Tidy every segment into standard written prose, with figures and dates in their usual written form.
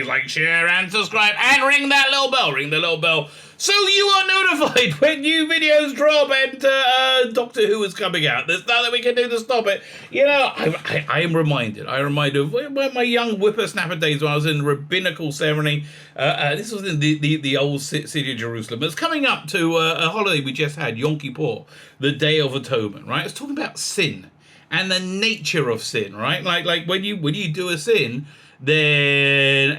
like, share, and subscribe, and ring that little bell. Ring the little bell so you are notified when new videos drop and Doctor Who is coming out. There's nothing we can do to stop it. You know, I am reminded of my young whippersnapper days when I was in rabbinical ceremony. This was in the old city of Jerusalem. It's coming up to a holiday we just had, Yom Kippur, the Day of Atonement, right? It's talking about sin and the nature of sin, right? Like when you do a sin, then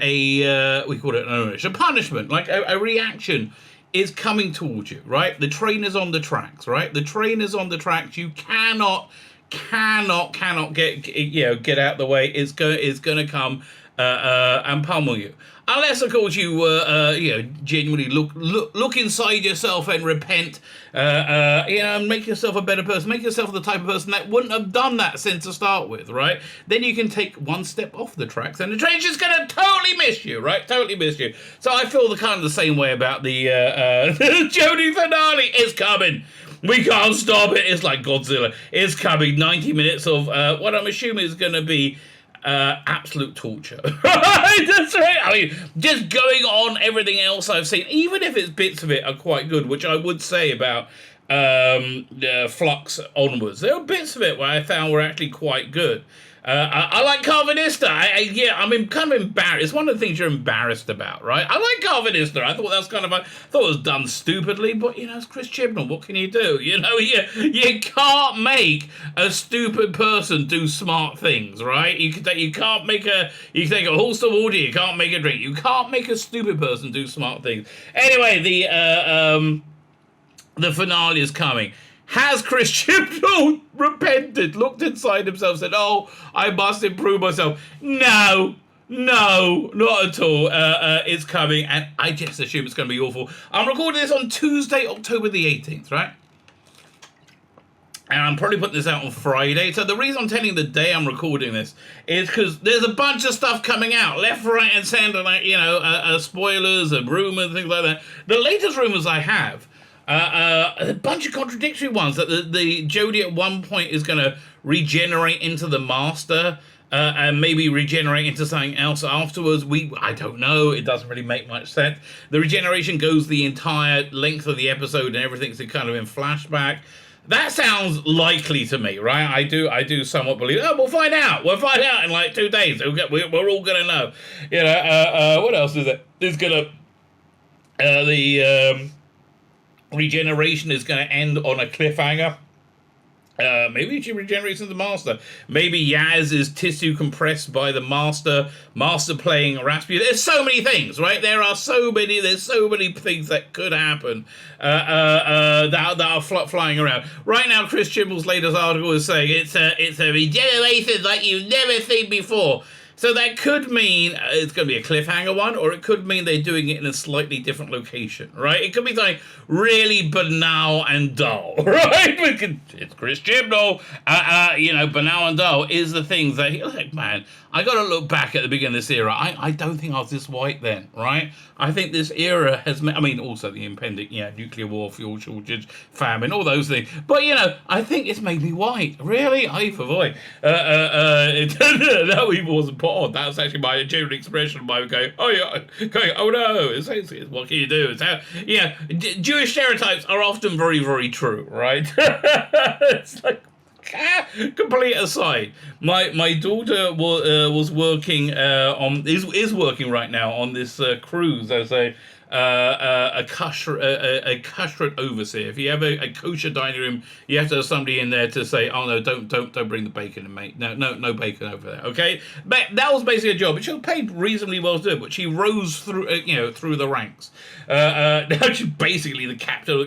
we call it a punishment, like a reaction is coming towards you, right? The train is on the tracks, right? The train is on the tracks. You cannot get out the way. It's going to come and pummel you. Unless, of course, you genuinely look inside yourself and repent, and make yourself a better person. Make yourself the type of person that wouldn't have done that sin to start with, right? Then you can take one step off the tracks, and the train's just gonna totally miss you, right? Totally miss you. So I feel the same way about the Jodie finale. It's coming. We can't stop it. It's like Godzilla. It's coming. 90 minutes of what I'm assuming is going to be absolute torture. That's right. I mean, just going on everything else I've seen, even if it's bits of it are quite good, which I would say about Flux onwards. There are bits of it where I found were actually quite good. I like Carvanista. I'm kind of embarrassed. It's one of the things you're embarrassed about, right? I like Carvanista. I thought it was done stupidly, but it's Chris Chibnall. What can you do? You can't make a stupid person do smart things, right? You can take a horse to water. You can't make a drink. You can't make a stupid person do smart things. Anyway, the finale is coming. Has Chris Chibnall repented, looked inside himself, said, "Oh, I must improve myself"? No, not at all. It's coming, and I just assume it's going to be awful. I'm recording this on Tuesday, October the 18th, right? And I'm probably putting this out on Friday. So the reason I'm telling you the day I'm recording this is because there's a bunch of stuff coming out, left, right, and center, like, spoilers and rumors, things like that. The latest rumors I have, a bunch of contradictory ones, that the Jodie at one point is going to regenerate into the Master, and maybe regenerate into something else afterwards. I don't know. It doesn't really make much sense. The regeneration goes the entire length of the episode, and everything's kind of in flashback. That sounds likely to me, right? I do somewhat believe. Oh, we'll find out. We'll find out in like 2 days. We're all gonna know. What else is it? There's gonna the regeneration is going to end on a cliffhanger. Maybe she regenerates into the Master. Maybe Yaz is tissue compressed by the Master playing Rasputin. There's so many things, right? There's so many things that could happen that are flying around. Right now, Chris Chibnall's latest article is saying it's a regeneration like you've never seen before. So that could mean it's going to be a cliffhanger one, or it could mean they're doing it in a slightly different location, right? It could be something really banal and dull, right? It's Chris Chibnall. Banal and dull is the things that he's like, man, I got to look back at the beginning of this era. I don't think I was this white then, right? I think this era has, also the impending, nuclear war, fuel shortage, famine, all those things. But, I think it's made me white. Really? Ay for boy. That even wasn't put on. That was actually my genuine expression of my going, oh no. It's what can you do? It's how, Jewish stereotypes are often very, very true, right? It's like, complete aside, my daughter was working is working right now on this cruise as a kashrut overseer. If you have a kosher dining room, you have to have somebody in there to say, oh no, don't bring the bacon in, mate. No bacon over there. Okay, but that was basically a job, but she was paid reasonably well to do it. But she rose through through the ranks. Now she's basically the captain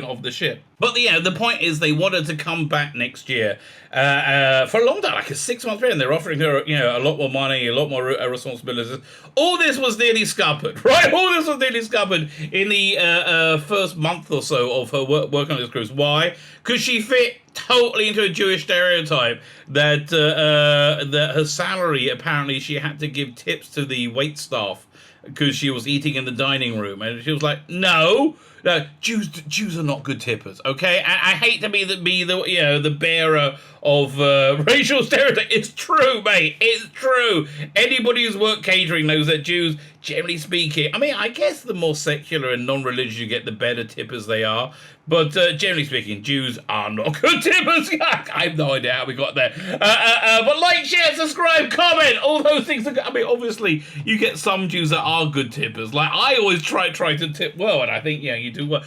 of the ship. But the point is, they wanted to come back next year for a long time, like a 6-month period. And they're offering her, a lot more money, a lot more responsibilities. All this was nearly scuppered, right? All this was nearly scuppered in the first month or so of her work on this cruise. Why? Because she fit totally into a Jewish stereotype that her salary, apparently she had to give tips to the wait staff because she was eating in the dining room. And she was like, no, No, Jews are not good tippers. Okay, I hate to be the bearer of racial stereotypes. It's true, mate. It's true. Anybody who's worked catering knows that Jews, generally speaking, I mean, I guess the more secular and non-religious you get, the better tippers they are. But generally speaking, Jews are not good tippers. I have no idea how we got there. But like, share, subscribe, comment, all those things. I mean, obviously, you get some Jews that are good tippers. Like, I always try to tip well, and I think, you do well.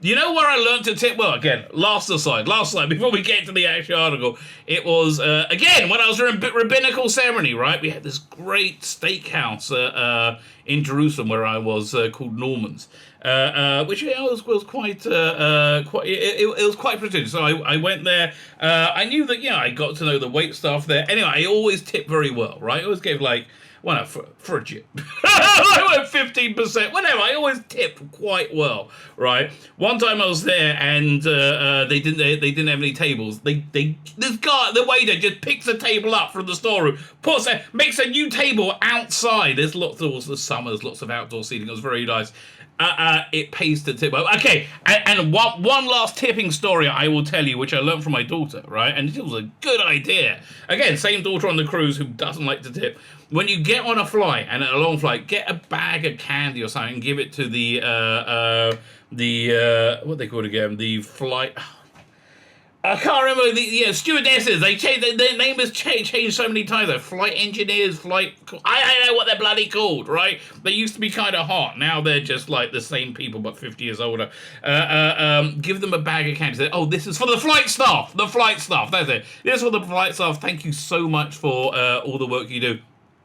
You know where I learned to tip well? Again, last aside, before we get to the actual article, it was, again, when I was in rabbinical ceremony, right? We had this great steakhouse in Jerusalem where I was called Norman's. Which was quite it was quite prestigious. So I went there. I knew that I got to know the wait staff there. Anyway, I always tip very well, right? I always gave for a Jew, I went 15%. Whatever. I always tip quite well, right? One time I was there and they didn't have any tables. This guy, the waiter, just picks a table up from the storeroom, makes a new table outside. There's lots of outdoor seating. It was very nice. It pays to tip. Okay, and one last tipping story I will tell you, which I learned from my daughter, right? And it was a good idea. Again, same daughter on the cruise who doesn't like to tip. When you get on a flight, and a long flight, get a bag of candy or something and give it to the what they call it again? The flight... I can't remember stewardesses. Their name has changed so many times. They're flight engineers, I don't know what they're bloody called, right? They used to be kind of hot. Now they're just like the same people, but 50 years older. Give them a bag of candy. Say, this is for the flight staff. The flight staff. That's it. This is for the flight staff. Thank you so much for all the work you do.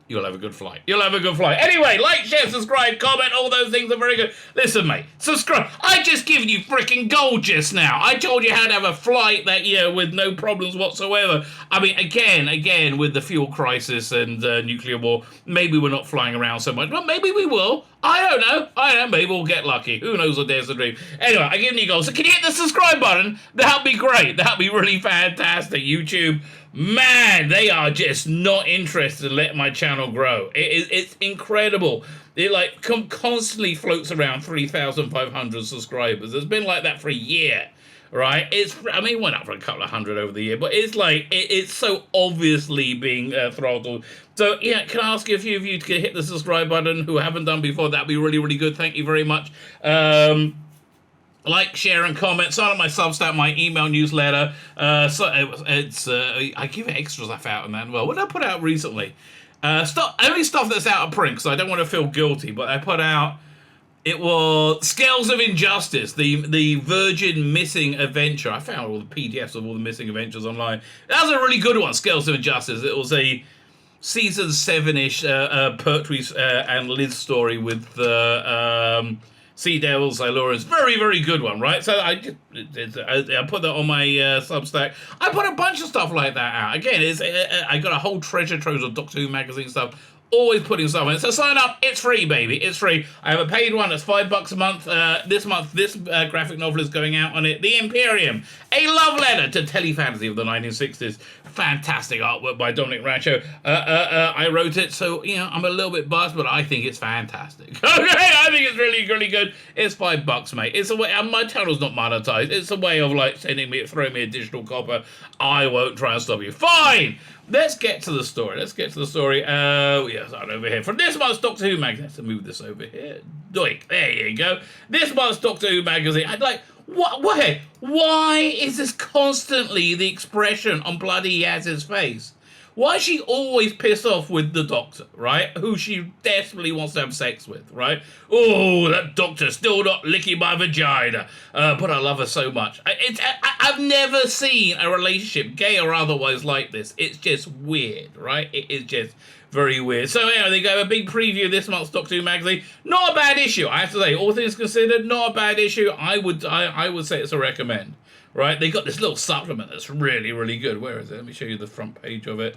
You'll have a good flight. Anyway, like, share, subscribe, comment, all those things are very good. Listen, mate, subscribe. I just given you freaking gold just now. I told you how to have a flight that, with no problems whatsoever. I mean, again, with the fuel crisis and nuclear war, maybe we're not flying around so much, but maybe we will. I don't know. Maybe we'll get lucky. Who knows what dares to dream. Anyway, I give you gold. So can you hit the subscribe button? That'd be great. That'd be really fantastic. YouTube, man, they are just not interested in letting my channel grow. It's incredible. It constantly floats around 3,500 subscribers. It's been like that for a year, right? It went up for a couple of hundred over the year, but it's it's so obviously being throttled. So, can I ask a few of you to hit the subscribe button who haven't done before? That'd be really, really good. Thank you very much. Like, share, and comment. Sign up my Substack, my email newsletter. I give it extras I found, man. Well, what did I put out recently? Only stuff that's out of print, because I don't want to feel guilty. But I put out, it was Scales of Injustice, the Virgin Missing Adventure. I found all the PDFs of all the missing adventures online. That was a really good one, Scales of Injustice. It was a season 7-ish Pertwee and Liz story with Sea Devils, Silurians. Very, very good one, right? So I put that on my Substack. I put a bunch of stuff like that out. Again, I got a whole treasure trove of Doctor Who magazine stuff. Always putting stuff in. So sign up. It's free, baby. It's free. I have a paid one that's $5 a month. This month, this graphic novel is going out on it. The Imperium, a love letter to telefantasy of the 1960s. Fantastic artwork by Dominic Rancho. I wrote it, so I'm a little bit biased, but I think it's fantastic. Okay, I think it's really, really good. It's $5, mate. It's a way. My channel's not monetized. It's a way of throwing me a digital copper. I won't try and stop you. Fine. Let's get to the story. Yes, I'm over here. From this month's Doctor Who magazine. Let's move this over here. Doink. There you go. This month's Doctor Who magazine. I'd like... What? Why is this constantly the expression on bloody Yaz's face? Why is she always pissed off with the Doctor, right? Who she desperately wants to have sex with, right? Oh, that Doctor's still not licking my vagina. But I love her so much. I've never seen a relationship, gay or otherwise, like this. It's just weird, right? It is just very weird. So they got a big preview of this month's Doctor Who magazine. Not a bad issue, I have to say. All things considered, not a bad issue. I would say it's a recommend. Right, they got this little supplement that's really, really good. Where is it? Let me show you the front page of it.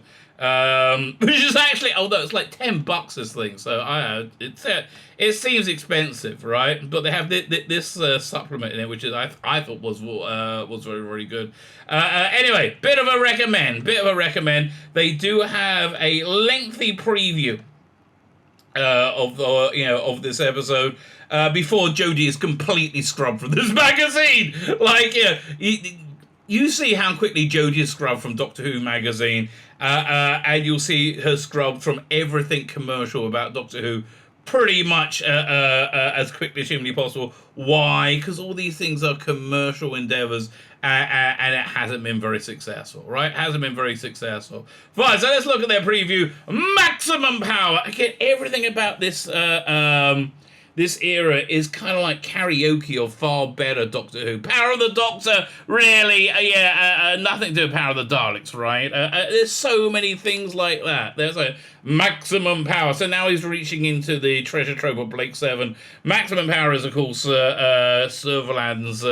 Which is actually, although it's like $10 this thing, so it seems expensive, right? But they have this supplement in it, which is I thought was very, very good. Anyway, bit of a recommend. They do have a lengthy preview of this episode. before Jodie is completely scrubbed from this magazine. Like, yeah, you see how quickly Jodie is scrubbed from Doctor Who magazine, and you'll see her scrubbed from everything commercial about Doctor Who pretty much as quickly as humanly possible. Why? Because all these things are commercial endeavors, and it hasn't been very successful, right? Hasn't been very successful. Fine, so let's look at their preview. Maximum Power. Again, everything about this this era is kind of like karaoke or far better Doctor Who. Power of the Doctor, really? Nothing to do with Power of the Daleks, right? There's so many things like that. There's a Maximum Power. So now he's reaching into the treasure trove of Blake 7. Maximum Power is, of course, Servalan's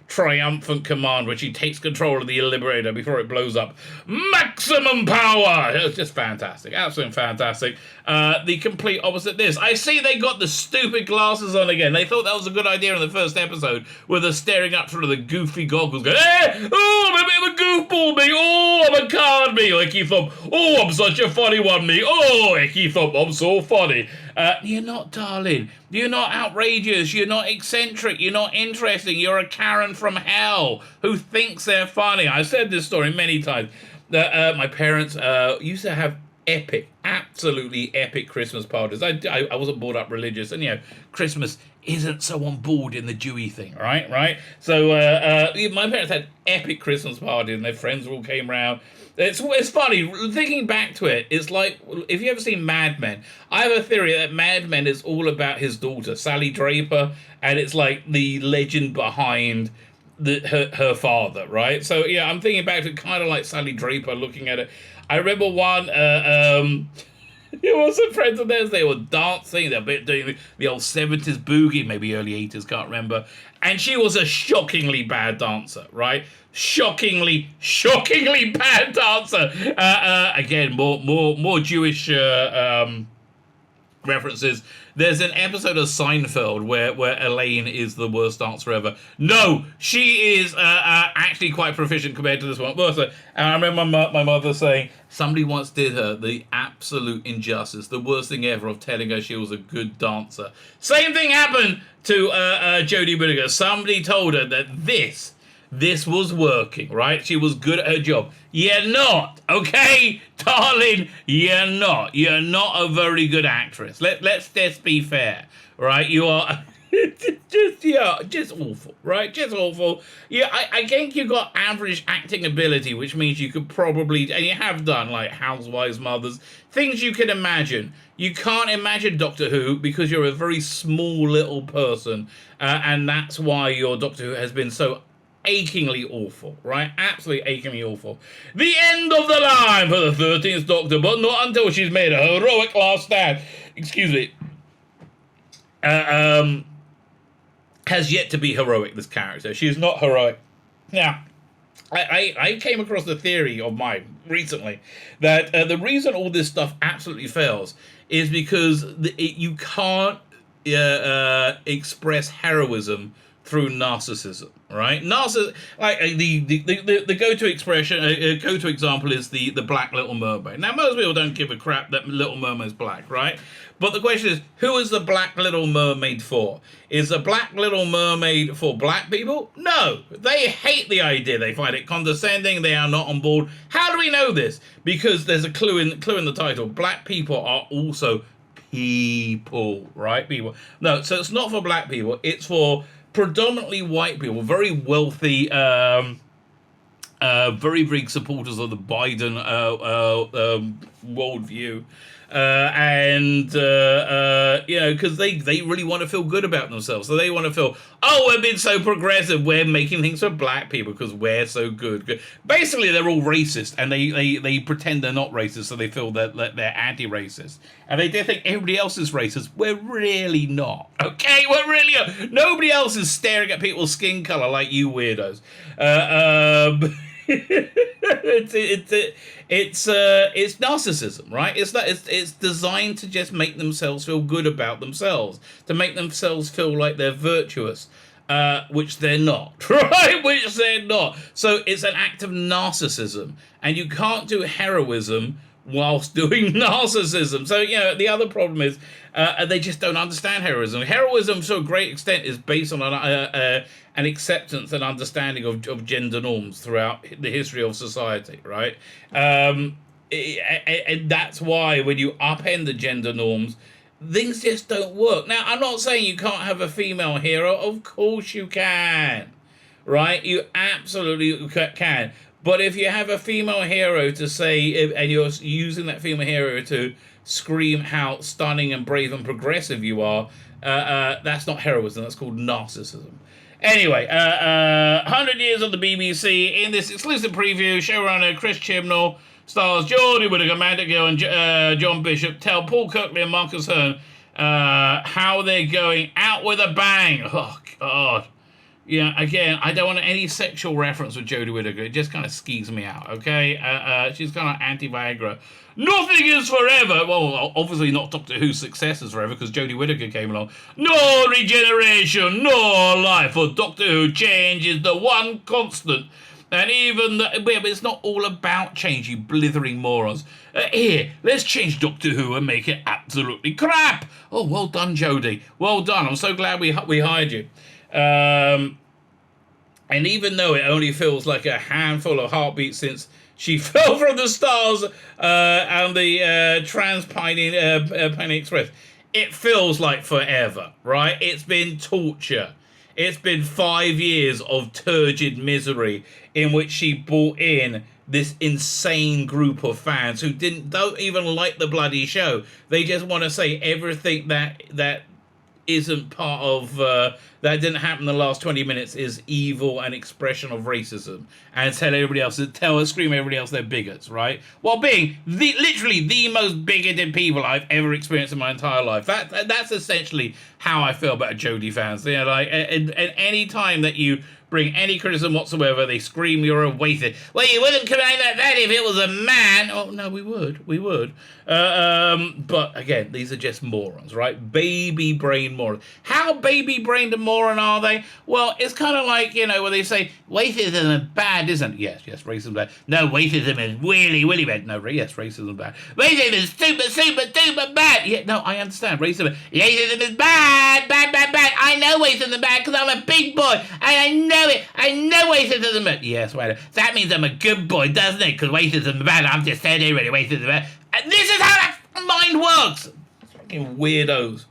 triumphant command, which he takes control of the Liberator before it blows up. Maximum Power! It was just fantastic. Absolutely fantastic. The complete opposite this. I see they got the stupid glasses on again. They thought that was a good idea in the first episode, where they're staring up through the goofy goggles going, hey! Oh, I'm a bit of a goofball, me! Oh, I'm a card, me! Icky Thump! Oh, I'm such a funny one, me! Oh, Icky Thump, I'm so funny! You're not, darling. You're not outrageous. You're not eccentric. You're not interesting. You're a Karen from hell who thinks they're funny. I've said this story many times. My parents used to have absolutely epic Christmas parties. I wasn't brought up religious, and Christmas isn't so on board in the Jewy thing, right? So my parents had epic Christmas parties, and their friends all came round. It's funny, thinking back to it, it's like, if you ever seen Mad Men, I have a theory that Mad Men is all about his daughter, Sally Draper, and it's like the legend behind her father, right? So, yeah, I'm thinking back to kind of like Sally Draper, looking at it. I remember one, it was some friends of theirs, they were dancing, they were doing the old 70s boogie, maybe early 80s, can't remember, and she was a shockingly bad dancer, right? Shockingly bad dancer. Again, more Jewish references. There's an episode of Seinfeld where Elaine is the worst dancer ever. No, she is actually quite proficient compared to this one. And I remember my mother saying somebody once did her the absolute injustice, the worst thing ever, of telling her she was a good dancer. Same thing happened to Jodie Whittaker. Somebody told her that this was working, right? She was good at her job. You're not, okay? Darling, you're not. You're not a very good actress. Let's just be fair, right? You are just awful, right? Just awful. Yeah, I think you got average acting ability, which means you could probably, and you have done, like Housewives, Mothers, things you can imagine. You can't imagine Doctor Who because you're a very small little person, and that's why your Doctor Who has been so achingly awful, right? Absolutely achingly awful. The end of the line for the 13th Doctor, but not until she's made a heroic last stand. Excuse me. Has yet to be heroic, this character. She's not heroic. Now, I came across the theory of mine recently that the reason all this stuff absolutely fails is because you can't express heroism through narcissism, right? Like the go-to expression, go-to example is the Black Little Mermaid. Now, most people don't give a crap that Little Mermaid's black, right? But the question is, who is the Black Little Mermaid for? Is the Black Little Mermaid for black people? No, they hate the idea. They find it condescending. They are not on board. How do we know this? Because there's a clue in the title. Black people are also people, right? People. No, so it's not for black people. It's for predominantly white people, very wealthy, very big supporters of the Biden worldview, because they really want to feel good about themselves. So they want to feel, oh, we're being so progressive, we're making things for black people because we're so good. Basically, they're all racist, and they pretend they're not racist, so they feel that they're anti-racist. And they think everybody else is racist. We're really not. Okay, we're really not. Nobody else is staring at people's skin color like you weirdos. It's narcissism, right? It's designed to just make themselves feel good about themselves, to make themselves feel like they're virtuous, which they're not, right? Which they're not. So it's an act of narcissism, and you can't do heroism whilst doing narcissism. So, the other problem is they just don't understand heroism. Heroism, to a great extent, is based on an acceptance and understanding of gender norms throughout the history of society, right? And that's why when you upend the gender norms, things just don't work. Now, I'm not saying you can't have a female hero. Of course you can, right? You absolutely can. But if you have a female hero to say, and you're using that female hero to scream how stunning and brave and progressive you are, that's not heroism. That's called narcissism. Anyway, 100 Years on the BBC. In this exclusive preview, showrunner Chris Chibnall stars Jodie Whittaker, Amanda Gill, and John Bishop tell Paul Kirkley and Marcus Hearn how they're going out with a bang. Oh, God. Yeah, again, I don't want any sexual reference with Jodie Whittaker. It just kind of skeeves me out, okay? She's kind of anti-Viagra. Nothing is forever. Well, obviously not Doctor Who's successors forever, because Jodie Whittaker came along. No regeneration, no life. For Doctor Who, change is the one constant. And even but it's not all about change, you blithering morons. Here, let's change Doctor Who and make it absolutely crap. Oh, well done, Jodie. Well done. I'm so glad we hired you. And even though it only feels like a handful of heartbeats since she fell from the stars and the Trans-Pioneer Express, it feels like forever, right? It's been torture. It's been 5 years of turgid misery in which she brought in this insane group of fans who don't even like the bloody show. They just want to say everything that isn't part of that didn't happen in the last 20 minutes is evil and expression of racism, and scream everybody else they're bigots, right? While being literally the most bigoted people I've ever experienced in my entire life. That's essentially how I feel about Jodie fans. And any time that you bring any criticism whatsoever, they scream you're a wasted. Well, you wouldn't come out like that if it was a man. Oh, no, we would. But again, these are just morons, right? Baby brain morons. How baby brained a moron are they? Well, it's kind of like, where they say, racism is bad, isn't it? Yes, racism is bad. No, racism is really bad. No, yes, racism is bad. Racism is super bad. Yeah, no, I understand. Racism is bad. I know racism is bad because I'm a big boy, and I know it. I know racism is bad. Yes, right. That means I'm a good boy, doesn't it? Because racism is bad. I'm just saying anyway, racism is bad. And this is how that mind works. Fucking weirdos.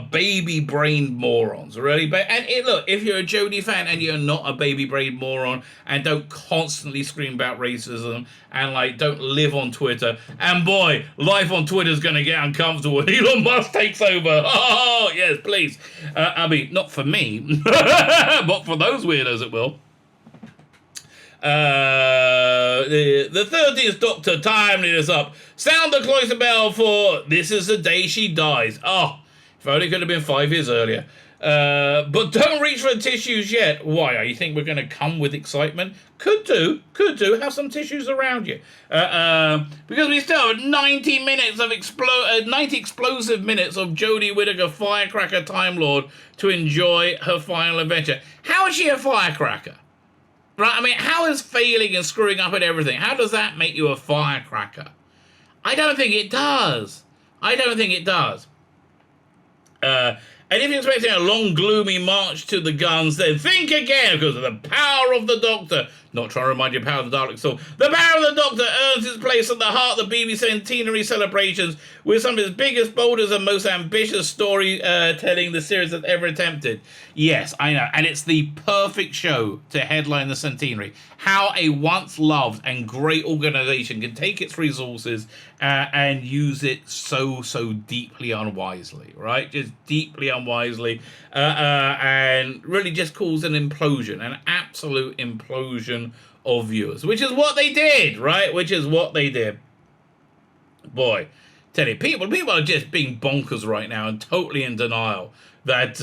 Baby brain morons, really. Look, if you're a Jodie fan and you're not a baby brain moron and don't constantly scream about racism and don't live on Twitter, and boy, life on Twitter is going to get uncomfortable when Elon Musk takes over. Oh yes, please. I mean, not for me, but for those weirdos it will. The 30th Doctor timing us up. Sound the cloister bell for This Is the Day She Dies. Oh, if only it could have been 5 years earlier. But don't reach for the tissues yet. Why? You think we're going to come with excitement? Could do. Have some tissues around you. Because we still have 90 minutes of 90 explosive minutes of Jodie Whittaker, Firecracker Time Lord, to enjoy her final adventure. How is she a firecracker? Right, I mean, how is failing and screwing up at everything, how does that make you a firecracker? I don't think it does. And if you're expecting a long, gloomy march to the guns, then think again, because of the power of the Doctor. Not trying to remind you of the power of the Dalek Soul. The power of the Doctor earns its place at the heart of the BBC Centenary celebrations with some of its biggest, boldest, and most ambitious storytelling the series has ever attempted. Yes, I know. And it's the perfect show to headline the Centenary. How a once-loved and great organisation can take its resources and use it so deeply unwisely, right? Just deeply unwisely. And really just cause an implosion, an absolute implosion of viewers, which is what they did, right? Boy, tell you, people are just being bonkers right now and totally in denial that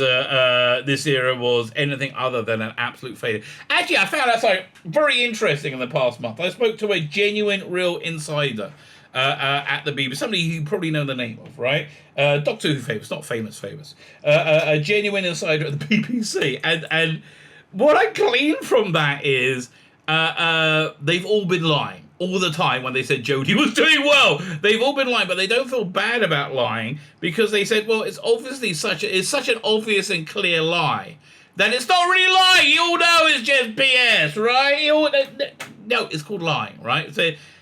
this era was anything other than an absolute failure. Actually, I found that very interesting in the past month. I spoke to a genuine, real insider at the BBC, somebody you probably know the name of, right? Doctor Who famous, not famous. A genuine insider at the BBC, and what I gleaned from that is they've all been lying. all the time when they said Jodie was doing well. They've all been lying, but they don't feel bad about lying because they said, well, it's obviously it's such an obvious and clear lie that it's not really lying. You all know it's just BS, right? No, it's called lying, right?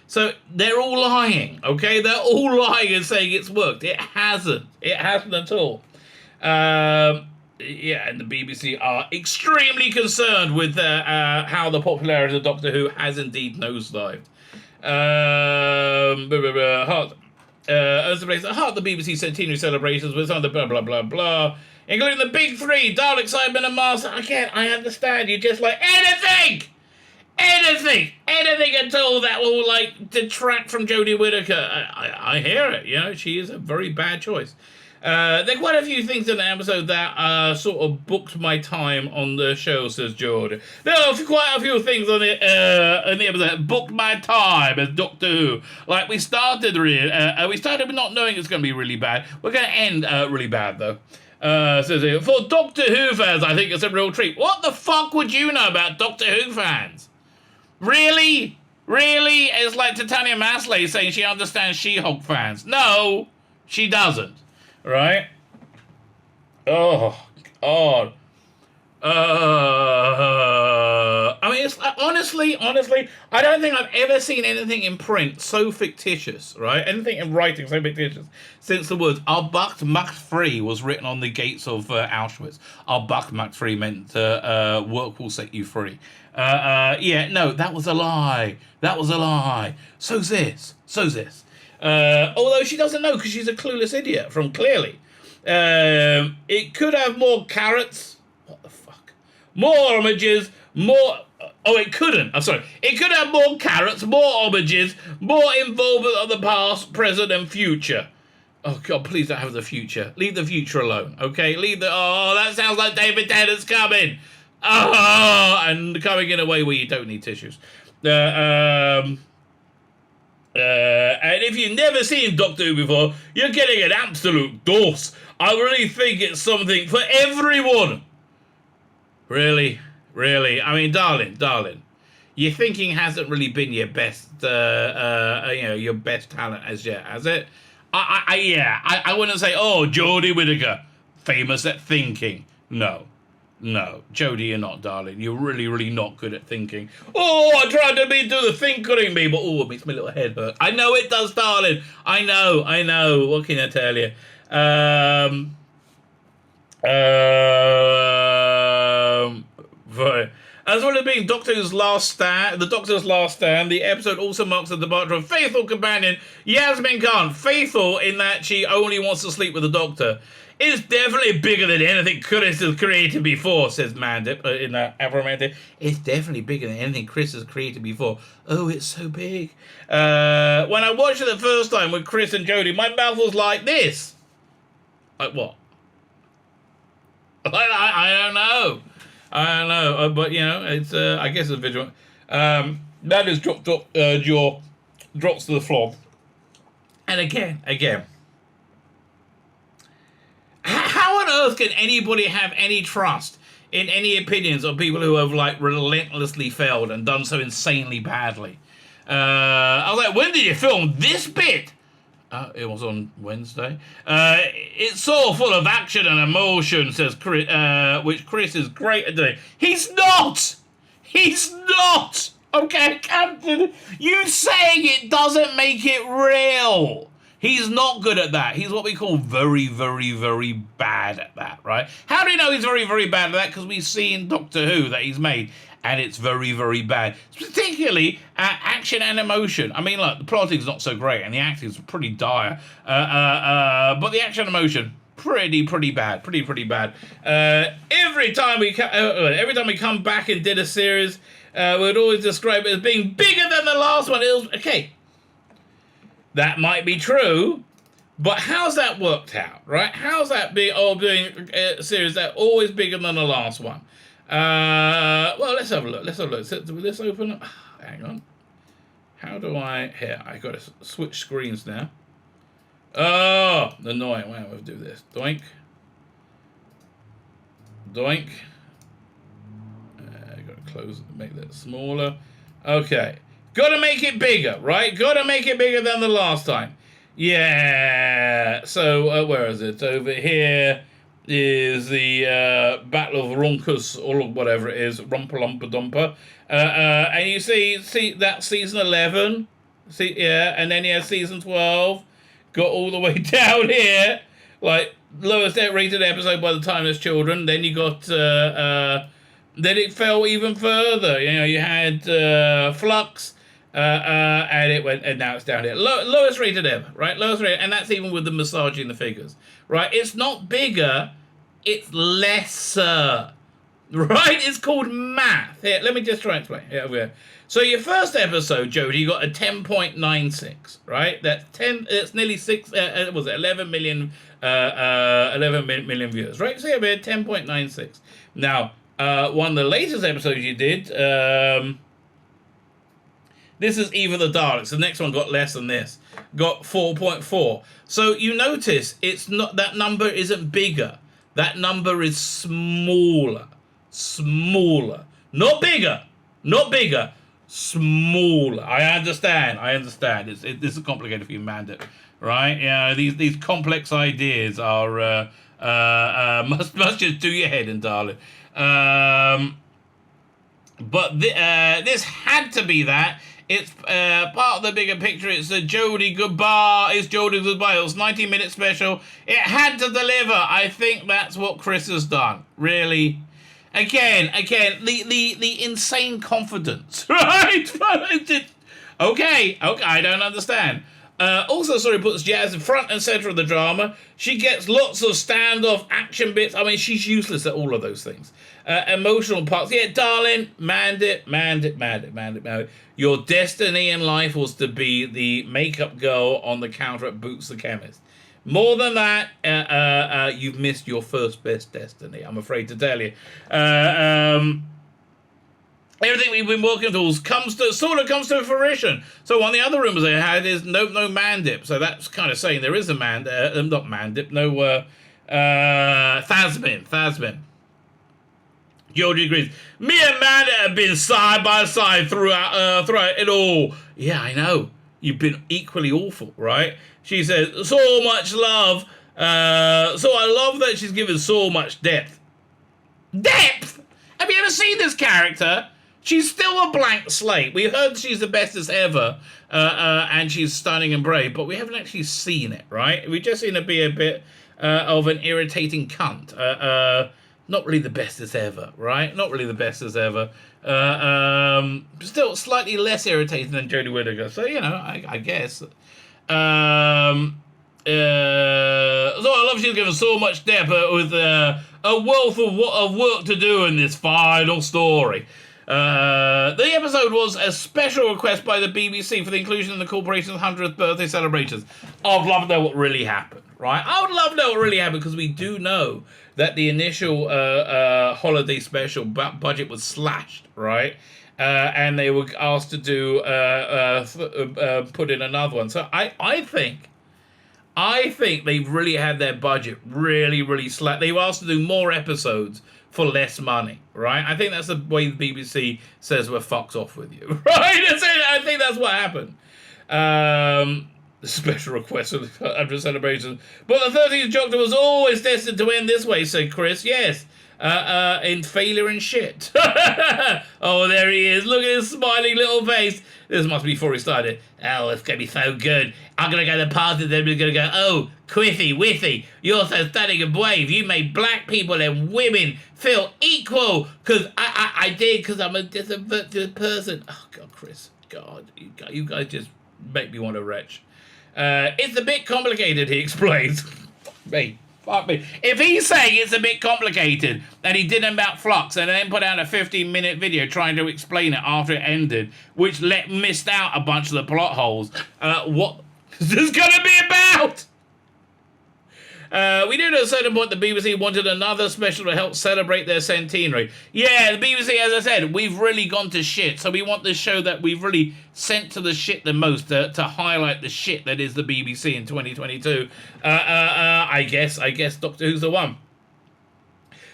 So they're all lying, okay? They're all lying and saying it's worked. It hasn't. It hasn't at all. Yeah, and the BBC are extremely concerned with how the popularity of Doctor Who has indeed nosedived. Heart the BBC Centenary celebrations with some of the blah, blah, blah, blah, including the big three, Dalek, Cybermen, and Master. Again, I understand. You just like anything at all that will, like, detract from Jodie Whittaker. I hear it, you know, she is a very bad choice. There are quite a few things in the episode that sort of booked my time on the show, says George. There are quite a few things on the episode that booked my time as Doctor Who. Like, we started with not knowing it's going to be really bad. We're going to end really bad, though. Says here, for Doctor Who fans, I think it's a real treat. What the fuck would you know about Doctor Who fans? Really? Really? It's like Titania Masley saying she understands She-Hulk fans. No, she doesn't. Right? Oh, God. I mean, it's honestly, I don't think I've ever seen anything in print so fictitious, right? Anything in writing so fictitious since the words "Arbach macht frei" was written on the gates of Auschwitz. Arbach macht frei meant work will set you free. Yeah, no, that was a lie. That was a lie. So's this. Although she doesn't know because she's a clueless idiot from Clearly. It could have more carrots. What the fuck? More homages, more... Oh, it couldn't. I'm sorry. It could have more carrots, more homages, more involvement of the past, present, and future. Oh, God, please don't have the future. Leave the future alone, okay? Oh, that sounds like David Tennant's coming. Oh, and coming in a way where you don't need tissues. And if you've never seen Doctor Who before, you're getting an absolute dose. I really think it's something for everyone. Really? I mean, darling, your thinking hasn't really been your best, your best talent as yet, has it? I wouldn't say, oh, Jodie Whittaker, famous at thinking. No, Jodie, you're not, darling. You're really not good at thinking. Oh, I tried to do the thinking me, but it makes my little head hurt. I know it does, darling. I know. What can I tell you? As well as being the Doctor's last stand, the episode also marks the departure of faithful companion Yasmin Khan. Faithful in that she only wants to sleep with the Doctor. It's definitely bigger than anything Chris has created before, says Mandip in Afromantic. It's definitely bigger than anything Chris has created before. Oh, it's so big. When I watched it the first time with Chris and Jodie, my mouth was like this. Like what? I don't know. But you know, it's I guess it's visual. That is jaw drops to the floor. And again. How on earth can anybody have any trust in any opinions of people who have like relentlessly failed and done so insanely badly? I was like, when did you film this bit? It was on Wednesday. It's so full of action and emotion, says Chris, which Chris is great at doing. He's not! Okay, Captain, you saying it doesn't make it real. He's not good at that. He's what we call very bad at that, right? How do you know he's very bad at that? Because we've seen Doctor Who that he's made, and it's very bad. Particularly action and emotion. I mean, look, the plotting's not so great, and the acting's pretty dire. But the action and emotion, pretty bad. Pretty bad. Every time we come back and did a series, we'd always describe it as being bigger than the last one. It was, okay. That might be true, but how's that worked out, right? How's that doing a series that's always bigger than the last one? Well, let's have a look. Let's open up. Hang on. How do I... Here, I got to switch screens now. Oh, annoying. Wait, we'll do this. Doink. I got to close it, make that smaller. Okay. Gotta make it bigger, right? Gotta make it bigger than the last time. Yeah. So, where is it? Over here is the Battle of Runkus, or whatever it is, Rumpalumpadumpa. And you see that season 11. See, yeah, and then you have season 12. Got all the way down here. Like, lowest rated episode by the time there's children. Then you got, then it fell even further. You know, you had Flux, and it went, and now it's down here. Lowest rated ever, right? Lowest rated, and that's even with the massaging the figures, right? It's not bigger, it's lesser, right? It's called math. Here, let me just try and explain. Here we go. So your first episode, Jodie, you got a 10.96, right? That's 10. It's nearly 11 million. 11 million viewers, right? So you have 10.96. Now, one of the latest episodes you did, this is Eve of the Daleks. The next one got less than this, got 4.4. So you notice it's not, that number isn't bigger. That number is smaller, not bigger, smaller. I understand. This is complicated for you, Mandit. Right? Yeah, these complex ideas are must just do your head in, darling. But this had to be that. It's part of the bigger picture. It's a Jodie goodbye. It's Jodie goodbye. It was 90-minute special. It had to deliver. I think that's what Chris has done. Really. Again, the insane confidence, right? Okay, I don't understand. Also, puts Jazz in front and center of the drama. She gets lots of standoff action bits. I mean, she's useless at all of those things. Emotional parts. Yeah, darling, Mandit. Your destiny in life was to be the makeup girl on the counter at Boots the Chemist. More than that, you've missed your first best destiny, I'm afraid to tell you. Everything we've been working towards comes to fruition. So one of the other rumors I had is no Mandip. So that's kind of saying there is a not Mandip, no Thasmin. Jodie agrees. Me and Mandip have been side by side throughout it all. Yeah, I know. You've been equally awful, right? She says, so much love. So I love that she's given so much depth. Depth? Have you ever seen this character? She's still a blank slate. We heard she's the bestest ever, and she's stunning and brave, but we haven't actually seen it, right? We've just seen her be a bit of an irritating cunt. Not really the bestest ever, right? Not really the bestest ever. Still slightly less irritating than Jodie Whittaker. So, you know, I guess. So I love she's given so much depth with a wealth of work to do in this final story. The episode was a special request by the BBC for the inclusion in the corporation's 100th birthday celebrations. I would love to know what really happened, right? I would love to know what really happened, because we do know that the initial holiday special budget was slashed, right? And they were asked to do put in another one. So I think they've really had their budget really slashed. They were asked to do more episodes for less money, right? I think that's the way the BBC says we're fucked off with you, right? I think that's what happened. Special request after celebration. But the 13th Doctor was always destined to end this way, said Chris. Yes. In failure and shit. Oh, there he is. Look at his smiling little face. This must be before he started. Oh, it's going to be so good. I'm going to go to the party, then we're going to go, oh, Quiffy, Whiffy, you're so stunning and brave. You made black people and women feel equal. Because I did, because I'm a disaffected person. Oh, God, Chris. God, you guys just make me want to retch. It's a bit complicated, he explains. Mate. Fuck me. If he's saying it's a bit complicated and he did about Flux and then put out a 15-minute video trying to explain it after it ended, which missed out a bunch of the plot holes, what is this going to be about? We knew at a certain point the BBC wanted another special to help celebrate their centenary. Yeah, the BBC, as I said, we've really gone to shit. So we want this show that we've really sent to the shit the most to highlight the shit that is the BBC in 2022. I guess Doctor Who's the one.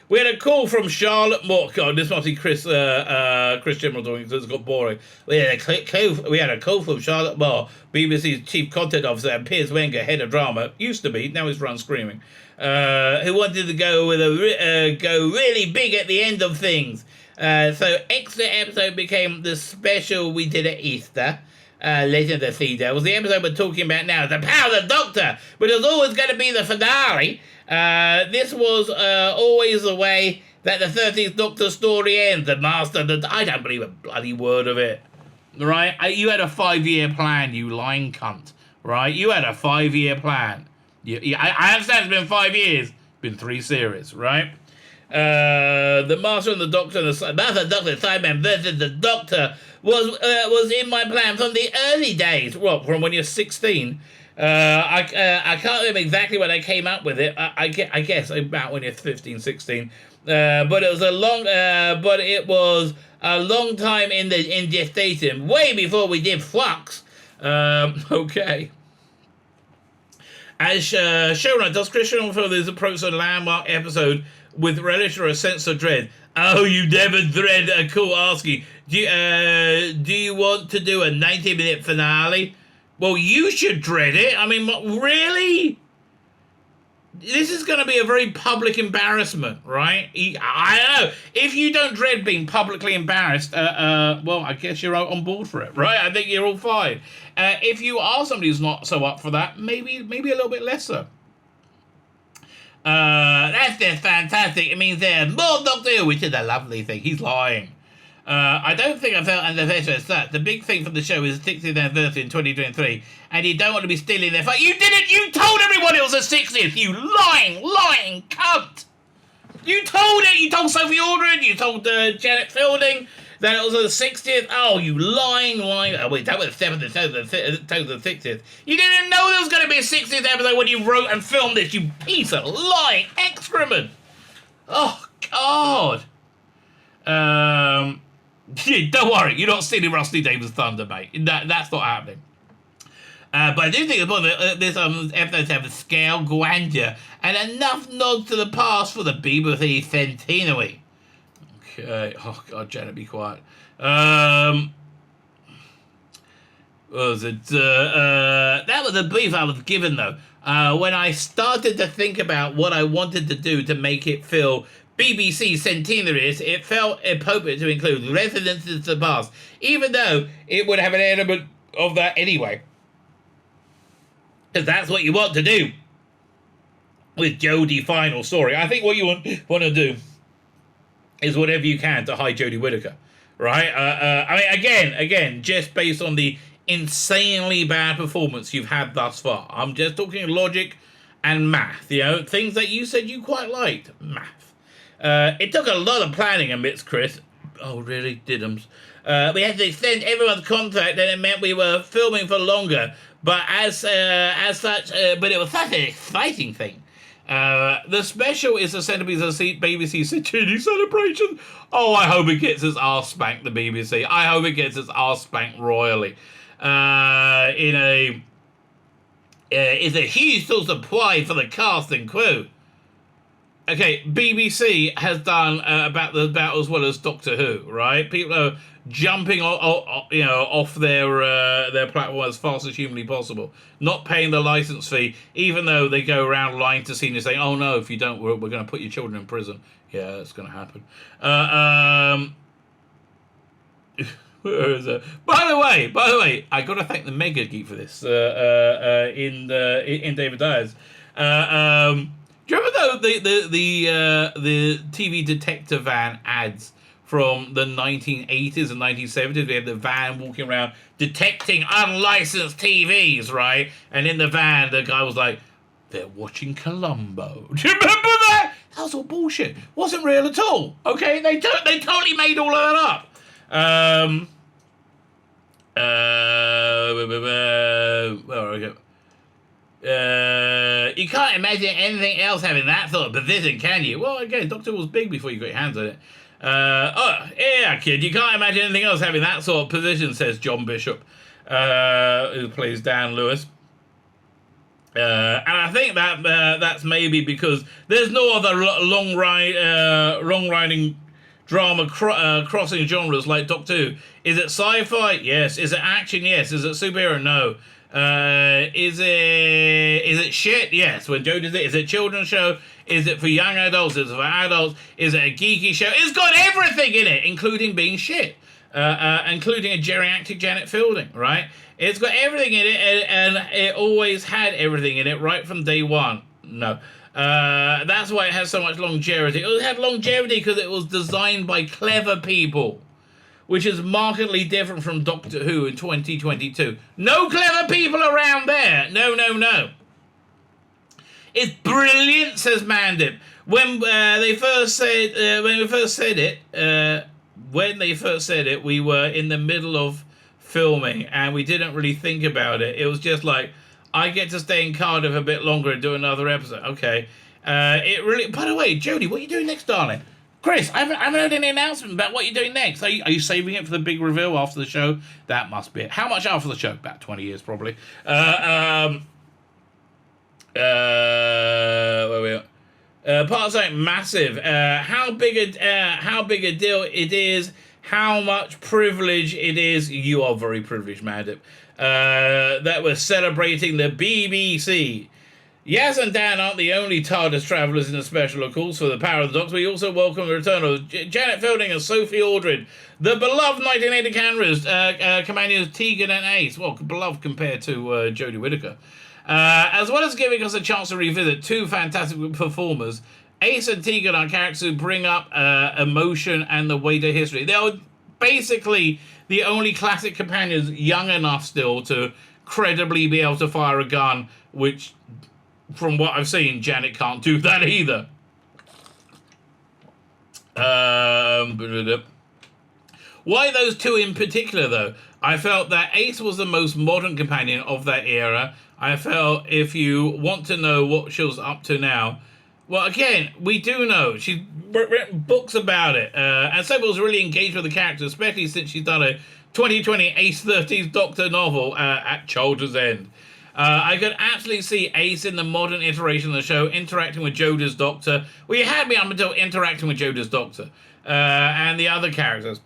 We had a call from Charlotte Moore. God, this must be Chris Chibnall talking because it's got boring. We had a call from Charlotte Moore, BBC's chief content officer, and Piers Wenger, head of drama. Used to be, now he's run screaming. Who wanted to go really big at the end of things. So extra episode became the special we did at Easter. Later the feed. Was the episode we're talking about now, The Power of the Doctor, but it was always going to be the finale. This was always the way that the 13th Doctor story ends. The Master, I don't believe a bloody word of it. Right? You had a 5-year plan, you lying cunt. Right? You had a 5-year plan. I understand it's been 5 years. Been 3 series, right? The Master and the Doctor and the Master and the Doctor, Sideman versus the Doctor was in my plan from the early days. Well, from when you're 16. I can't remember exactly when I came up with it. I guess about when you're 15, 16. But it was a long time in gestation, way before we did Flux. Okay. As showrunner, does Christian feel this approach to a landmark episode with relish or a sense of dread? Oh, you never dread a cool asking. Do you want to do a 90-minute finale? Well, you should dread it. I mean, really? This is going to be a very public embarrassment, right? I don't know. If you don't dread being publicly embarrassed, well, I guess you're on board for it, right? I think you're all fine. If you are somebody who's not so up for that, maybe a little bit less so. That's just fantastic. It means there's more Doctor Who, which is a lovely thing. He's lying. I don't think I felt under pressure as such. The big thing for the show is the 60th anniversary in 2023, and you don't want to be stealing their fight. You didn't! You told everyone it was the 60th, you lying cunt! You told it! You told Sophie Aldred, you told Janet Fielding that it was the 60th. Oh, you lying. Oh, wait, that was the 7th, the 60th. You didn't know there was going to be a 60th episode when you wrote and filmed this, you piece of lying excrement! Oh, God! Don't worry, you're not stealing Rusty Davis' thunder, mate. That's not happening. But I do think this episode have a scale, grandeur, and enough nods to the past for the BBC Centenary. Okay. Oh, God, Janet, be quiet. What was it? That was a brief I was given, though. When I started to think about what I wanted to do to make it feel BBC Centenary, it felt appropriate to include references to the past, even though it would have an element of that anyway. Because that's what you want to do with Jodie final story. I think what you want to do is whatever you can to hide Jodie Whittaker, right? I mean, again, just based on the insanely bad performance you've had thus far. I'm just talking logic and math, things that you said you quite liked. Math. It took a lot of planning amidst Chris. Oh, really? Diddums. We had to extend everyone's contract, and it meant we were filming for longer. But but it was such an exciting thing. The special is the centerpiece of the BBC Centenary celebration. Oh, I hope it gets its arse spanked, the BBC. I hope it gets its arse spanked royally. It's a huge source of pride for the cast and crew. Okay, BBC has done about as well as Doctor Who, right? People are jumping off their platform as fast as humanly possible, not paying the license fee, even though they go around lying to seniors saying, "Oh no, if you don't, we're going to put your children in prison." Yeah, that's going to happen. Where is it? By the way, I got to thank the Mega Geek for this. In David Dyers. Do you remember the TV detector van ads from the 1980s and 1970s? We had the van walking around detecting unlicensed TVs, right? And in the van, the guy was like, "They're watching Columbo." Do you remember that? That was all bullshit. Wasn't real at all. Okay, they totally made all of that up. Where are we go? You can't imagine anything else having that sort of position, can you? Well, again, Doctor was big before you got your hands on it. Oh, yeah, kid, you can't imagine anything else having that sort of position, says John Bishop, who plays Dan Lewis. And I think that that's maybe because there's no other long riding drama crossing genres like Doctor Who. Is it sci-fi? Yes. Is it action? Yes. Is it superhero? No. Is it shit? Yes. When Joe does it, is it a children's show? Is it for young adults? Is it for adults? Is it a geeky show? It's got everything in it, including being shit. Including a geriatric Janet Fielding, right? It's got everything in it, and it always had everything in it right from day one. No. That's why it has so much longevity. It had longevity because it was designed by clever people, which is markedly different from Doctor Who in 2022. No clever people around there. No. It's brilliant, says Mandip. When they first said it, we were in the middle of filming and we didn't really think about it. It was just like, I get to stay in Cardiff a bit longer and do another episode. Okay. It really. By the way, Jodie, what are you doing next, darling? Chris, I haven't heard any announcement about what you're doing next. Are you saving it for the big reveal after the show? That must be it. How much after the show? About 20 years, probably. Where we are. Part something massive. How big a deal it is. How much privilege it is. You are very privileged, madam. That we're celebrating the BBC. Yaz and Dan aren't the only TARDIS travellers in the special, of course, for the Power of the Doctor. We also welcome the return of Janet Fielding and Sophie Aldred, the beloved 1980 companions Tegan and Ace. Well, beloved compared to Jodie Whittaker. As well as giving us a chance to revisit two fantastic performers, Ace and Tegan are characters who bring up emotion and the weight of history. They are basically the only classic companions young enough still to credibly be able to fire a gun, which, from what I've seen, Janet can't do that either. Why those two in particular, though? I felt that Ace was the most modern companion of that era. I felt if you want to know what she was up to now, well, again, we do know. She's written books about it. And Sophie was really engaged with the character, especially since she's done a 2020 Ace 13th Doctor novel at Children's End. I could absolutely see Ace in the modern iteration of the show interacting with Jodie's Doctor. Well, you had me up until interacting with Jodie's Doctor and the other characters.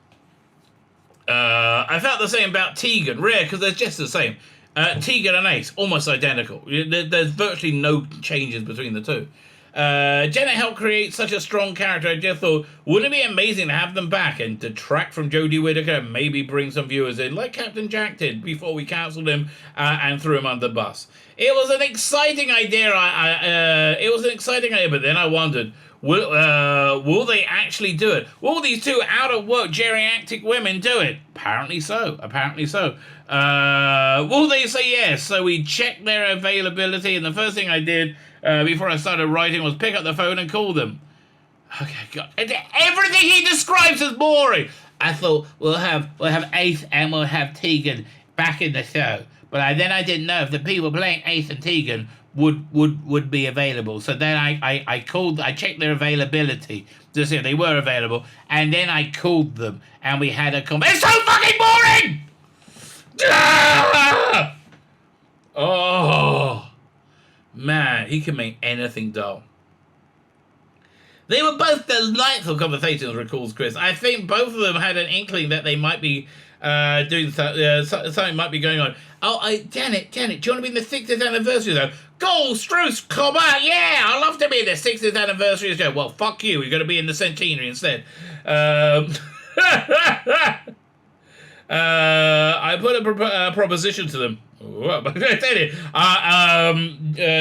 I felt the same about Tegan. Rare, because they're just the same. Tegan and Ace, almost identical. There's virtually no changes between the two. Janet helped create such a strong character. I just thought, wouldn't it be amazing to have them back and detract from Jodie Whittaker and maybe bring some viewers in, like Captain Jack did before we cancelled him and threw him under the bus. It was an exciting idea. But then I wondered, will they actually do it? Will these two out-of-work geriatric women do it? Apparently so. Will they say yes? So we checked their availability, and the first thing I did before I started writing was pick up the phone and call them. Okay, God. Everything he describes is boring. I thought we'll have Ace and we'll have Tegan back in the show. But then I didn't know if the people playing Ace and Tegan would be available. So then I checked their availability to see if they were available, and then I called them and we had a conversation. It's so fucking boring! Ah! Oh man, he can make anything dull. They were both delightful conversations, recalls Chris. I think both of them had an inkling that they might be doing something might be going on. Janet, do you want to be in the 60th anniversary though? Go, Struce, come on, yeah, I'd love to be in the 60th anniversary show. Well, fuck you, you're going to be in the Centenary instead. I put a proposition to them.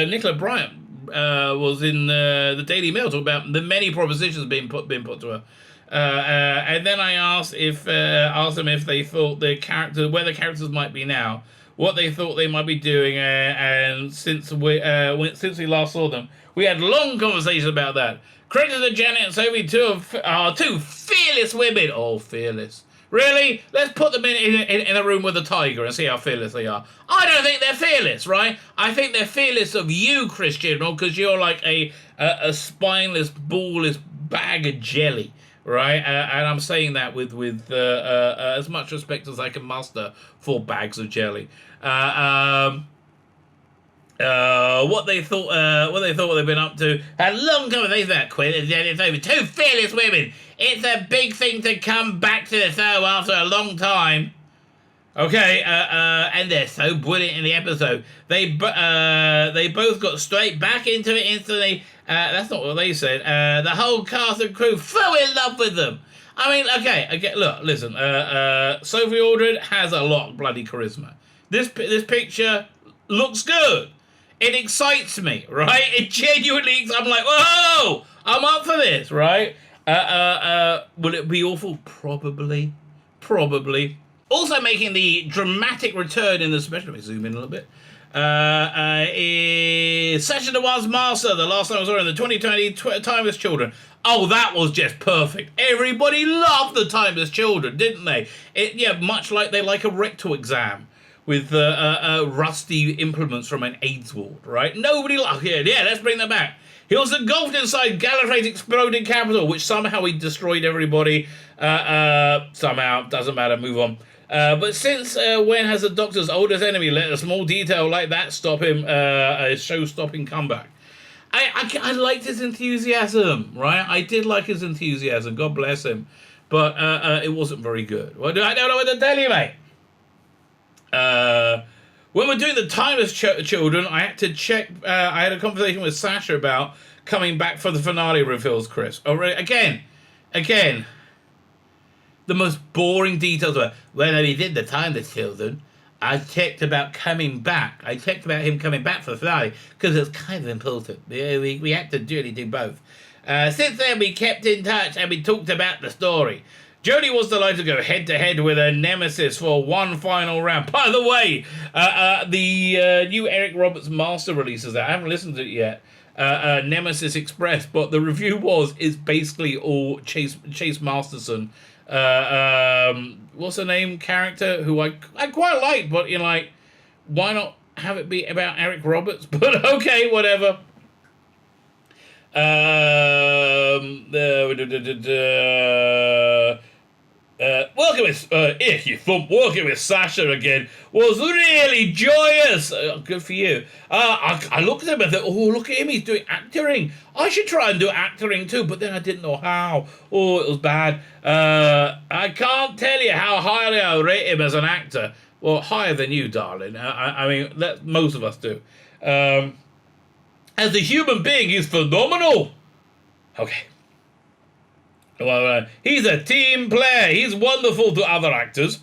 Nicola Bryant was in the Daily Mail talking about the many propositions being put to her. And then I asked them if they thought where the characters might be now, what they thought they might be doing, and since we last saw them, we had long conversations about that. Credit to Janet and Sophie, two fearless women. Oh, fearless. Really? Let's put them in a room with a tiger and see how fearless they are. I don't think they're fearless, right? I think they're fearless of you, Chris Chibnall, because you're like a spineless, ballless bag of jelly, right? And I'm saying that with as much respect as I can muster for bags of jelly. what they thought what they've been up to. Had a long conversation about Quinn, and then it's over. Two fearless women. It's a big thing to come back to the show after a long time. Okay, and they're so brilliant in the episode. They both got straight back into it instantly. That's not what they said. The whole cast and crew fell in love with them. I mean, okay, look, listen. Sophie Aldred has a lot of bloody charisma. This picture looks good. It excites me, right? It genuinely, I'm like, whoa, I'm up for this, right? Will it be awful? Probably. Also making the dramatic return in the special, let me zoom in a little bit, is Sasha Dhawan's Master, the last time I saw her in the 2020 Timeless Children. Oh, that was just perfect. Everybody loved the Timeless Children, didn't they? Much like they like a rectal exam with rusty implements from an AIDS ward, right? Nobody liked it. Yeah, let's bring that back. He was engulfed inside Gallifrey's exploding capital, which somehow he destroyed everybody. Somehow, doesn't matter, move on. But since when has the Doctor's oldest enemy let a small detail like that stop him, a show-stopping comeback? I liked his enthusiasm, right? I did like his enthusiasm, God bless him. But it wasn't very good. Well, I don't know what to tell you, mate. When we're doing the Timeless Children, I had to check, I had a conversation with Sasha about coming back for the finale reveals, Chris. Again, the most boring details were, when we did the Timeless Children, I checked about coming back. I checked about him coming back for the finale, because it's kind of important. We had to really do both. Since then, we kept in touch, and we talked about the story. Jodie was delighted to go head-to-head with her nemesis for one final round. By the way, the new Eric Roberts Master releases that. I haven't listened to it yet. Nemesis Express, but the review is basically all Chase Masterson. What's her name? Character who I quite like, but you're like, why not have it be about Eric Roberts? But okay, whatever. Working with Sasha again was really joyous. Good for you. I looked at him and thought, oh, look at him, he's doing acting. I should try and do acting too, but then I didn't know how. Oh, it was bad. I can't tell you how highly I rate him as an actor. Well, higher than you, darling. I mean, most of us do. As a human being, he's phenomenal. Okay. Well, he's a team player. He's wonderful to other actors.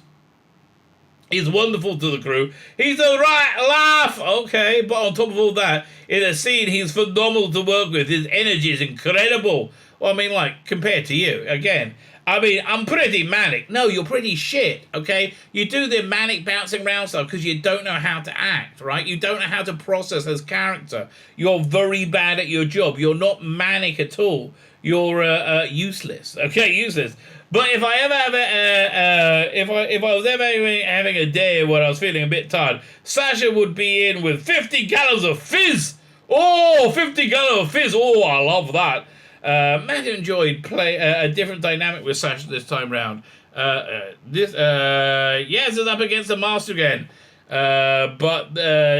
He's wonderful to the crew. He's a right laugh. Okay, but on top of all that, in a scene, he's phenomenal to work with. His energy is incredible. Well, I mean, like, compared to you, again. I mean, I'm pretty manic. No, you're pretty shit, okay? You do the manic bouncing around stuff because you don't know how to act, right? You don't know how to process as character. You're very bad at your job. You're not manic at all. You're useless, okay? Useless. But if I ever have if I was ever having a day where I was feeling a bit tired, Sasha would be in with 50 gallons of fizz. Oh, 50 gallons of fizz. Oh, I love that. Matt enjoyed play a different dynamic with Sasha this time round. Yaz is up against the Master again, but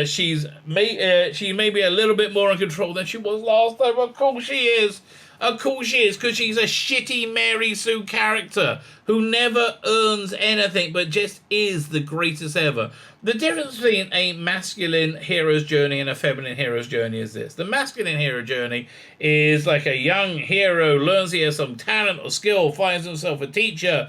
she may be a little bit more in control than she was last time. Of course she is. Of course she is, because she's a shitty Mary Sue character who never earns anything but just is the greatest ever. The difference between a masculine hero's journey and a feminine hero's journey is this. The masculine hero journey is like a young hero learns he has some talent or skill, finds himself a teacher,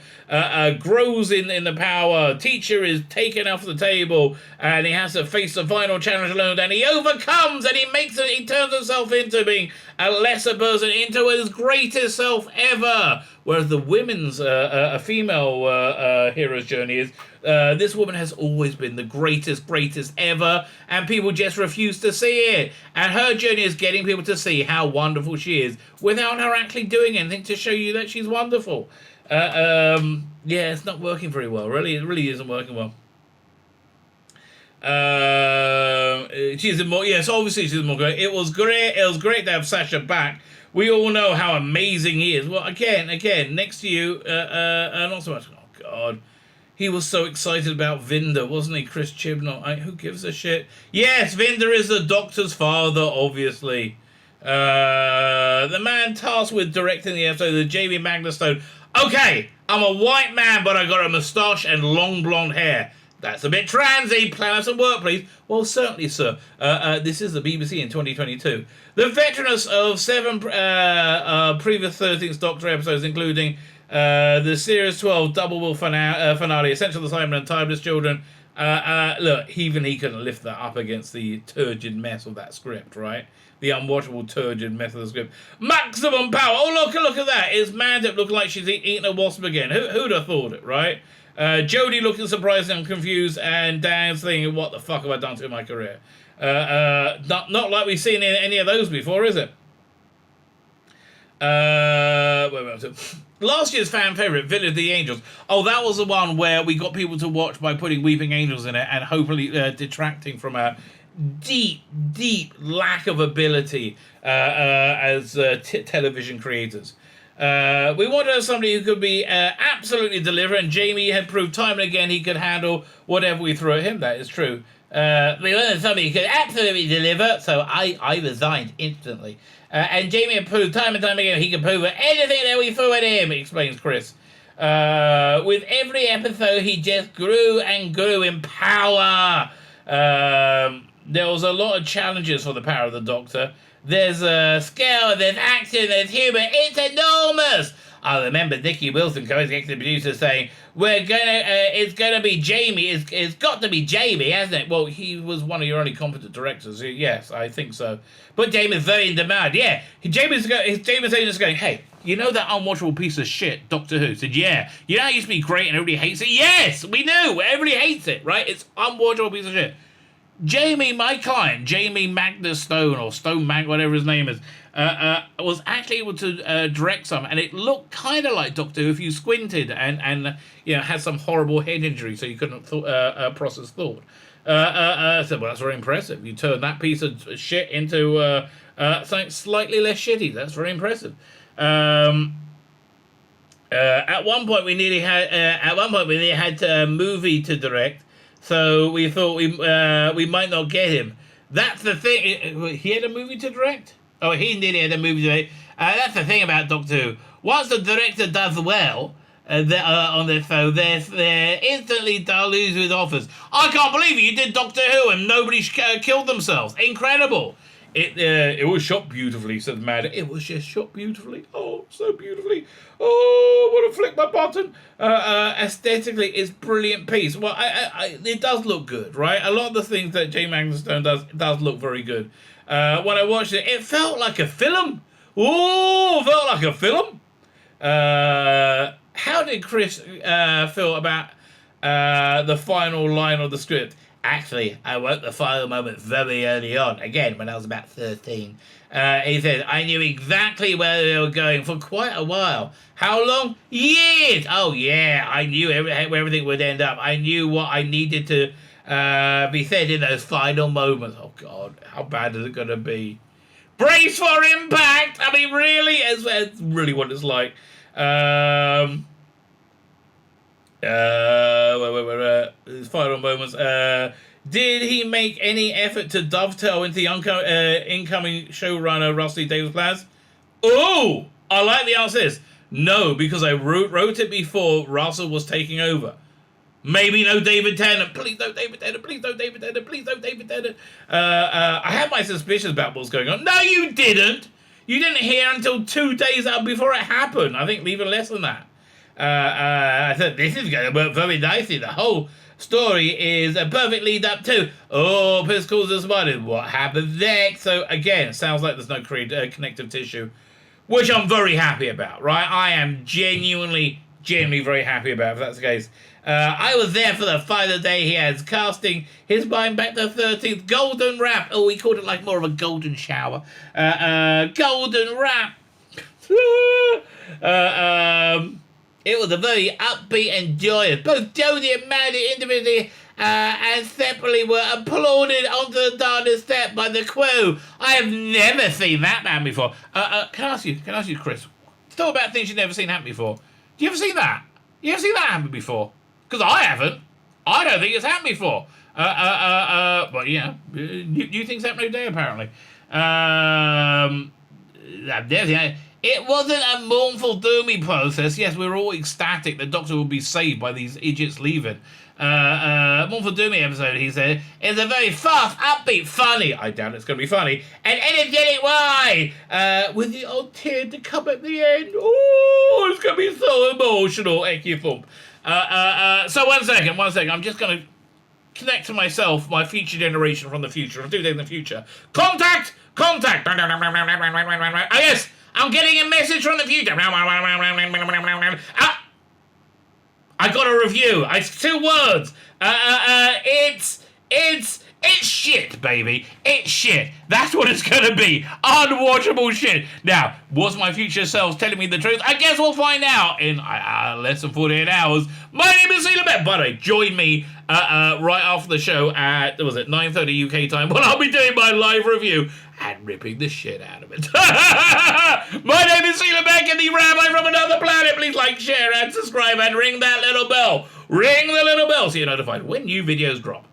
grows in the power, teacher is taken off the table, and he has to face the final challenge alone, and he overcomes, and he turns himself into being a lesser person, into his greatest self ever. Whereas the women's, a female hero's journey is, this woman has always been the greatest ever, and people just refuse to see it. And her journey is getting people to see how wonderful she is without her actually doing anything to show you that she's wonderful. It's not working very well. It really isn't working well. She's more. Yes, obviously she's more great. It was great. It was great to have Sasha back. We all know how amazing he is. Well, again, next to you, not so much. Oh God, He was so excited about Vinder, wasn't he, Chris Chibnall? Who gives a shit? Yes, Vinder is the Doctor's father, obviously. The man tasked with directing the episode, the Jamie Magnustone. Okay, I'm a white man, but I got a moustache and long blonde hair. That's a bit transy. Plan out some work, please. Well, certainly, sir. This is the BBC in 2022. The veteraness of 7 previous 13th Doctor episodes, including the Series 12 Double Bill finale, Essential Assignment, and Timeless Children. Look, even he couldn't lift that up against the turgid mess of that script, right? The unwatchable turgid mess of the script. Maximum power. Oh, look at that. It's Mandip looking like she's eating a wasp again. Who'd have thought it, right? Jodie looking surprised and confused, and Dan's thinking, what the fuck have I done to my career? Not like we've seen any of those before, is it? Last year's fan favourite, Village of the Angels. Oh, that was the one where we got people to watch by putting Weeping Angels in it and hopefully detracting from a deep lack of ability as television creators. We wanted somebody who could be absolutely deliver, and Jamie had proved time and again he could handle whatever we threw at him. That is true. We wanted somebody who could absolutely deliver, so I resigned instantly. And Jamie had proved time and time again he could prove anything that we threw at him, explains Chris. With every episode, he just grew and grew in power. There was a lot of challenges for the power of the Doctor. There's scale, there's action, there's humour. It's enormous. I remember Nicky Wilson, co-executive producer, saying, it's gonna be Jamie. It's got to be Jamie, hasn't it? Well, he was one of your only competent directors. Yes, I think so. But Jamie's very in demand. Yeah, Jamie's just going, hey, you know that unwatchable piece of shit, Doctor Who? Said, yeah. You know how it used to be great and everybody hates it? Yes, we do. Everybody hates it, right? It's unwatchable piece of shit. Jamie, my client, Jamie Magnustone, or Stone Mag, whatever his name is, was actually able to direct some, and it looked kind of like Doctor Who if you squinted and had some horrible head injury, so you couldn't process thought. So, well, that's very impressive. You turned that piece of shit into something slightly less shitty. That's very impressive. At one point, we nearly had a movie to direct. So we thought we might not get him. That's the thing. He had a movie to direct? Oh, he nearly had a movie to direct. That's the thing about Doctor Who. Once the director does well on their show, they're instantly deluged with offers. I can't believe it. You did Doctor Who and nobody killed themselves. Incredible. It was shot beautifully, said Mad. It was just shot beautifully. Oh, so beautifully. Oh, want to flick my button. Aesthetically, it's brilliant piece. Well, it does look good, right? A lot of the things that Jay Magnustone does look very good. When I watched it, it felt like a film. Oh, felt like a film. How did Chris feel about the final line of the script? Actually, I wrote the final moment very early on, again, when I was about 13. He said, I knew exactly where they were going for quite a while. How long? Years! Oh, yeah, I knew where everything would end up. I knew what I needed to be said in those final moments. Oh, God, how bad is it going to be? Brace for impact! I mean, really? It's really what it's like. His final moments. Did he make any effort to dovetail into the incoming showrunner Rusty Davis' plans? Oh, I like the answer. Is no, because I wrote it before Russell was taking over. Maybe no David Tennant. Please no David Tennant. Please no David Tennant. Please no David Tennant. I had my suspicions about what's going on. No, you didn't. You didn't hear until 2 days out before it happened. I think even less than that. I thought this is going to work very nicely. The whole story is a perfect lead up to, oh, Piscals is spotted. What happens next? So again, sounds like there's no connective tissue, which I'm very happy about, right? I am genuinely very happy about if that's the case. I was there for the final day he has casting his mind back to the 13th golden wrap. Oh, we called it like more of a golden shower. Golden wrap. It was a very upbeat and joyous. Both Jodie and Maddie individually and separately were applauded onto the darkness step by the crew. I have never seen that man before. Can I ask you, Chris? Talk about things you've never seen happen before. You ever seen that? You ever seen that happen before? Because I haven't. I don't think it's happened before. But yeah, new things happen every day apparently. It wasn't a mournful, doomy process. Yes, we were all ecstatic the Doctor would be saved by these idiots leaving. Mournful Doomy episode, he said, is a very fast, upbeat, funny, I doubt it's going to be funny, and energetic way, with the old tear to come at the end. Oh, it's going to be so emotional. Thump. So one second, I'm just going to connect to myself, my future generation from the future. I'll do that in the future. Contact! Oh yes, I'm getting a message from the future. I got a review. It's 2 words. It's shit, baby. It's shit. That's what it's gonna be. Unwatchable shit. Now, was my future self telling me the truth? I guess we'll find out in less than 48 hours. My name is Tzvi Lebetkin. By the way, join me right after the show at 9:30 UK time when I'll be doing my live review and ripping the shit out of it. My name is Tzvi Lebetkin, the Rabbi from another planet. Please like, share, and subscribe, and ring that little bell. Ring the little bell so you're notified when new videos drop.